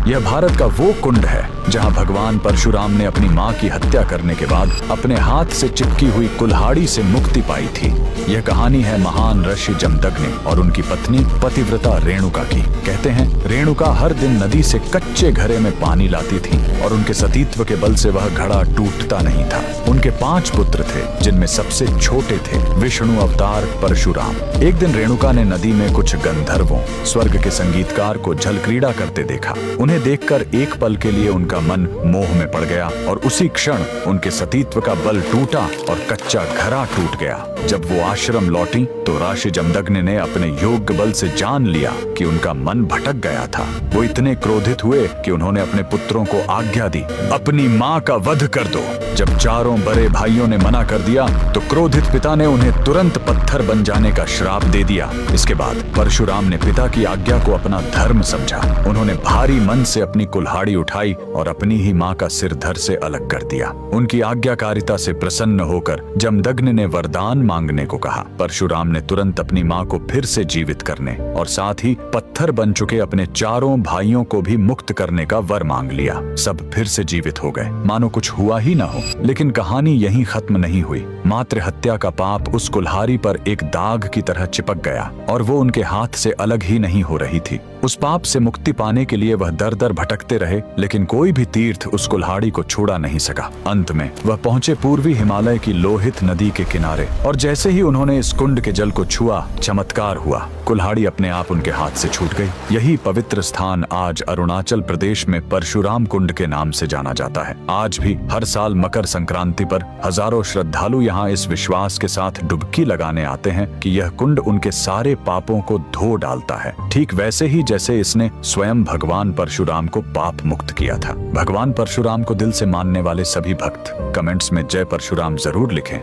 यह भारत का वो कुंड है जहां भगवान परशुराम ने अपनी मां की हत्या करने के बाद अपने हाथ से चिपकी हुई कुल्हाड़ी से मुक्ति पाई थी। यह कहानी है महान ऋषि जमदग्नि और उनकी पत्नी पतिव्रता रेणुका की। कहते हैं रेणुका हर दिन नदी से कच्चे घड़े में पानी लाती थी और उनके सतीत्व के बल से वह घड़ा टूटता नहीं था। उनके 5 पुत्र थे जिनमें सबसे छोटे थे विष्णु अवतार परशुराम। एक दिन रेणुका ने नदी में कुछ गंधर्वों स्वर्ग के संगीतकार को जल क्रीड़ा करते देखा। उन्हें देखकर एक पल के लिए उनका मन मोह में पड़ गया और उसी क्षण उनके सतीत्व का बल टूटा और कच्चा घड़ा टूट गया। जब वो आश्रम लौटी तो ऋषि जमदग्नि ने अपने योग्य बल से जान लिया कि उनका मन भटक गया था। वो इतने क्रोधित हुए कि उन्होंने अपने पुत्रों को आज्ञा दी, अपनी मां का वध कर दो। जब चारों बड़े भाइयों ने मना कर दिया तो क्रोधित पिता ने उन्हें तुरंत पत्थर बन जाने का श्राप दे दिया। इसके बाद परशुराम ने पिता की आज्ञा को अपना धर्म समझा। उन्होंने भारी मन से अपनी कुल्हाड़ी उठाई और अपनी ही मां का सिर धड़ से अलग कर दिया। उनकी आज्ञाकारिता से प्रसन्न होकर जमदग्नि ने वरदान मांगने को कहा। परशुराम ने तुरंत अपनी मां को फिर से जीवित करने और साथ ही पत्थर बन चुके अपने चारों भाइयों को भी मुक्त करने का वर मांग लिया। सब फिर से जीवित हो गए, मानो कुछ हुआ ही ना हो। लेकिन कहानी यहीं खत्म नहीं हुई। मातृ हत्या का पाप उस कुल्हाड़ी पर एक दाग की तरह चिपक गया और वो उनके हाथ से अलग ही नहीं हो रही थी। उस पाप से मुक्ति पाने के लिए वह दर दर भटकते रहे, लेकिन कोई भी तीर्थ उस कुल्हाड़ी को छुड़ा नहीं सका। अंत में वह पहुंचे पूर्वी हिमालय की लोहित नदी के किनारे और जैसे ही उन्होंने इस कुंड के जल को छुआ, चमत्कार हुआ। कुल्हाड़ी अपने आप उनके हाथ से छूट गई। यही पवित्र स्थान आज अरुणाचल प्रदेश में परशुराम कुंड के नाम से जाना जाता है। आज भी हर साल मकर संक्रांति पर हजारों श्रद्धालु यहाँ इस विश्वास के साथ डुबकी लगाने आते हैं कि यह कुंड उनके सारे पापों को धो डालता है, ठीक वैसे ही जैसे इसने स्वयं भगवान परशुराम को पाप मुक्त किया था। भगवान परशुराम को दिल से मानने वाले सभी भक्त कमेंट्स में जय परशुराम जरूर लिखें।